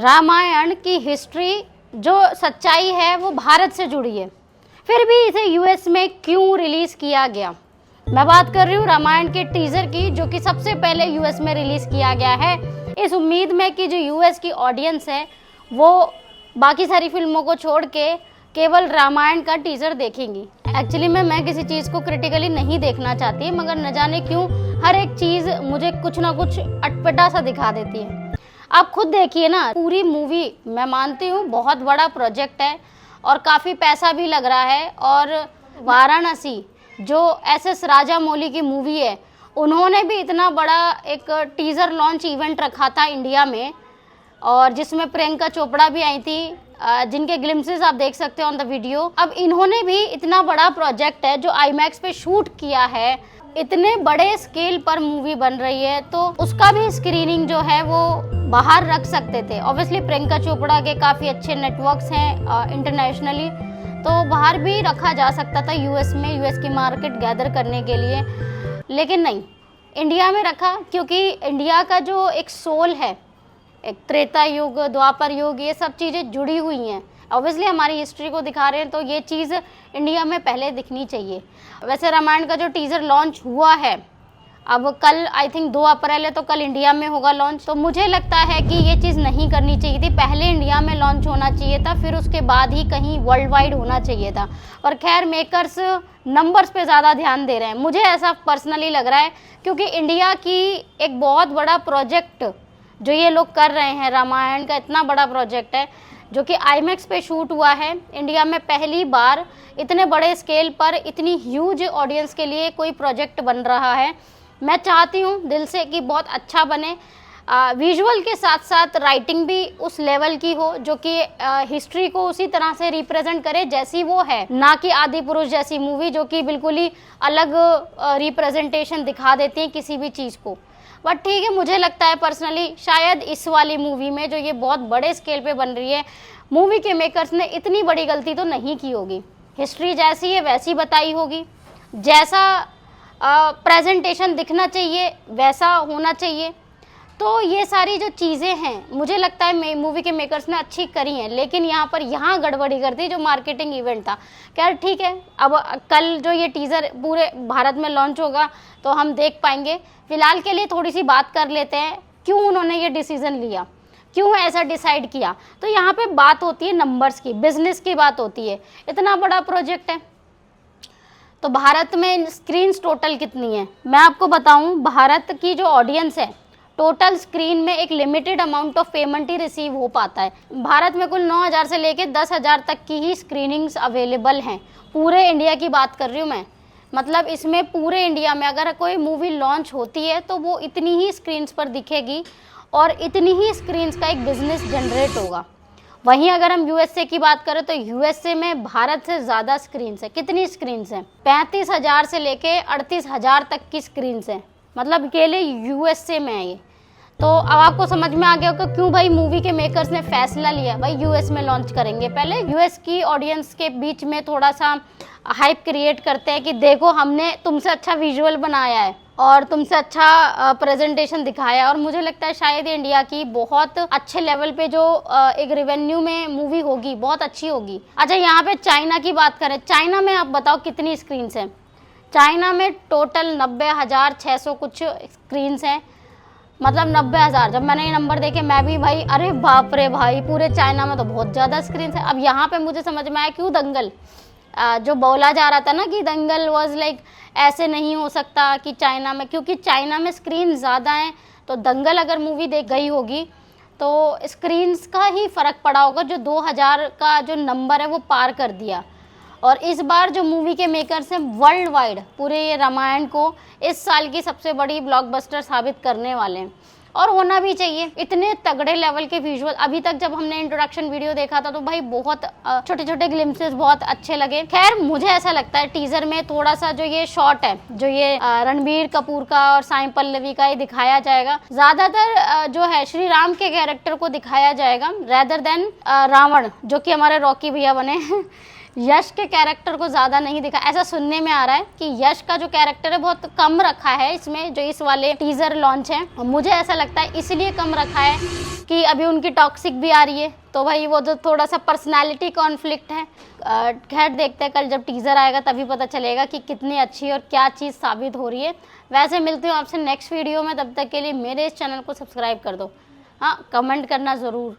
रामायण की हिस्ट्री जो सच्चाई है वो भारत से जुड़ी है, फिर भी इसे यूएस में क्यों रिलीज किया गया। मैं बात कर रही हूँ रामायण के टीजर की, जो कि सबसे पहले यूएस में रिलीज किया गया है, इस उम्मीद में कि जो यूएस की ऑडियंस है वो बाकी सारी फिल्मों को छोड़ के केवल रामायण का टीजर देखेंगी। एक्चुअली मैं किसी चीज़ को क्रिटिकली नहीं देखना चाहती, मगर न जाने क्यों हर एक चीज़ मुझे कुछ ना कुछ अटपटा सा दिखा देती है। आप खुद देखिए ना, पूरी मूवी मैं मानती हूँ बहुत बड़ा प्रोजेक्ट है और काफ़ी पैसा भी लग रहा है। और वाराणसी जो एस राजामौली की मूवी है, उन्होंने भी इतना बड़ा एक टीज़र लॉन्च इवेंट रखा था इंडिया में, और जिसमें प्रियंका चोपड़ा भी आई थी, जिनके ग्लिम्सेस आप देख सकते हो ऑन द वीडियो। अब इन्होंने भी इतना बड़ा प्रोजेक्ट है जो आईमैक्स पे शूट किया है, इतने बड़े स्केल पर मूवी बन रही है, तो उसका भी स्क्रीनिंग जो है वो बाहर रख सकते थे। ऑब्वियसली प्रियंका चोपड़ा के काफ़ी अच्छे नेटवर्क्स हैं इंटरनेशनली, तो बाहर भी रखा जा सकता था यूएस में, यूएस की मार्केट गैदर करने के लिए, लेकिन नहीं, इंडिया में रखा क्योंकि इंडिया का जो एक सोल है, एक त्रेता युग, द्वापर युग, ये सब चीज़ें जुड़ी हुई हैं। ऑब्वियसली हमारी हिस्ट्री को दिखा रहे हैं, तो ये चीज़ इंडिया में पहले दिखनी चाहिए। वैसे रामायण का जो टीज़र लॉन्च हुआ है, अब कल आई थिंक 2 अप्रैल है, तो कल इंडिया में होगा लॉन्च। तो मुझे लगता है कि ये चीज़ नहीं करनी चाहिए थी, पहले इंडिया में लॉन्च होना चाहिए था, फिर उसके बाद ही कहीं वर्ल्ड वाइड होना चाहिए था। और खैर मेकर्स नंबर्स पे ज़्यादा ध्यान दे रहे हैं, मुझे ऐसा पर्सनली लग रहा है, क्योंकि इंडिया की एक बहुत बड़ा प्रोजेक्ट जो ये लोग कर रहे हैं, रामायण का इतना बड़ा प्रोजेक्ट है जो कि आईमैक्स पे शूट हुआ है इंडिया में, पहली बार इतने बड़े स्केल पर इतनी ह्यूज ऑडियंस के लिए कोई प्रोजेक्ट बन रहा है। मैं चाहती हूँ दिल से कि बहुत अच्छा बने, विजुअल के साथ साथ राइटिंग भी उस लेवल की हो जो कि हिस्ट्री को उसी तरह से रिप्रेजेंट करे जैसी वो है, ना कि आदि पुरुष जैसी मूवी जो कि बिल्कुल ही अलग रिप्रेजेंटेशन दिखा देती है किसी भी चीज़ को। बट ठीक है, मुझे लगता है पर्सनली शायद इस वाली मूवी में जो ये बहुत बड़े स्केल पे बन रही है, मूवी के मेकर्स ने इतनी बड़ी गलती तो नहीं की होगी। हिस्ट्री जैसी है वैसी बताई होगी, जैसा प्रेजेंटेशन दिखना चाहिए वैसा होना चाहिए। तो ये सारी जो चीज़ें हैं मुझे लगता है मूवी के मेकर्स ने अच्छी करी हैं, लेकिन यहाँ गड़बड़ी कर दी जो मार्केटिंग इवेंट था। खैर ठीक है, अब कल जो ये टीज़र पूरे भारत में लॉन्च होगा तो हम देख पाएंगे। फिलहाल के लिए थोड़ी सी बात कर लेते हैं क्यों उन्होंने ये डिसीज़न लिया, क्यों ऐसा डिसाइड किया। तो यहाँ पे बात होती है नंबर्स की, बिजनेस की बात होती है। इतना बड़ा प्रोजेक्ट है तो भारत में स्क्रीन्स टोटल कितनी है मैं आपको बताऊँ। भारत की जो ऑडियंस है, टोटल स्क्रीन में एक limited amount of payment he receive हो पाता है। भारत में कुल 9,000 से लेकर 10,000 तक की ही स्क्रीनिंग्स अवेलेबल हैं। पूरे इंडिया की बात कर रही हूँ मैं, मतलब इसमें पूरे इंडिया में अगर कोई मूवी लॉन्च होती है तो वो इतनी ही स्क्रीन्स पर दिखेगी और इतनी ही स्क्रीन्स का एक बिजनेस जनरेट होगा। वहीं अगर हम यूएसए की बात करें तो यूएसए में भारत से ज़्यादा स्क्रीन्स है। कितनी स्क्रीन्स हैं? 35,000 से लेके 38,000 तक की स्क्रीन्स हैं, मतलब अकेले यूएसए में है ये। तो अब आपको समझ में आ गया होगा क्यों भाई मूवी के मेकर्स ने फैसला लिया भाई यूएस में लॉन्च करेंगे। पहले यूएस की ऑडियंस के बीच में थोड़ा सा हाइप क्रिएट करते हैं कि देखो हमने तुमसे अच्छा विजुअल बनाया है और तुमसे अच्छा प्रेजेंटेशन दिखाया है। और मुझे लगता है शायद इंडिया की बहुत अच्छे लेवल पे जो एक रेवेन्यू में मूवी होगी बहुत अच्छी होगी। अच्छा, यहाँ पे चाइना की बात करें, चाइना में आप बताओ कितनी स्क्रीन्स हैं? चाइना में टोटल 90,600 कुछ स्क्रीन्स हैं, मतलब 90,000। जब मैंने ये नंबर देखे मैं भी भाई अरे बाप रे भाई, पूरे चाइना में तो बहुत ज़्यादा स्क्रीन्स है। अब यहाँ पे मुझे समझ में आया क्यों दंगल जो बोला जा रहा था ना कि दंगल वाज लाइक ऐसे नहीं हो सकता कि चाइना में, क्योंकि चाइना में स्क्रीन ज़्यादा हैं। तो दंगल अगर मूवी देख गई होगी तो स्क्रीन्स का ही फ़र्क पड़ा होगा, जो 2,000 का जो नंबर है वो पार कर दिया। और इस बार जो मूवी के मेकर्स हैं वर्ल्ड वाइड पूरे ये रामायण को इस साल की सबसे बड़ी ब्लॉकबस्टर साबित करने वाले हैं, और होना भी चाहिए। इतने तगड़े लेवल के विजुअल, अभी तक जब हमने इंट्रोडक्शन वीडियो देखा था तो भाई बहुत छोटे छोटे ग्लिम्सेस बहुत अच्छे लगे। खैर मुझे ऐसा लगता है टीजर में थोड़ा सा जो ये शॉट है, जो ये रणबीर कपूर का और साई पल्लवी का ही दिखाया जाएगा, ज्यादातर जो है श्री राम के कैरेक्टर को दिखाया जाएगा रेदर देन रावण, जो कि हमारे रॉकी भैया बने यश के कैरेक्टर को ज़्यादा नहीं दिखा, ऐसा सुनने में आ रहा है कि यश का जो कैरेक्टर है बहुत कम रखा है इसमें, जो इस वाले टीजर लॉन्च है। और मुझे ऐसा लगता है इसलिए कम रखा है कि अभी उनकी टॉक्सिक भी आ रही है, तो भाई वो जो थोड़ा सा पर्सनालिटी कॉन्फ्लिक्ट है। खैर देखते हैं, कल जब टीजर आएगा तभी पता चलेगा कि कितनी अच्छी और क्या चीज़ साबित हो रही है। वैसे मिलती हूँ आपसे नेक्स्ट वीडियो में, तब तक के लिए मेरे इस चैनल को सब्सक्राइब कर दो। हाँ, कमेंट करना ज़रूर।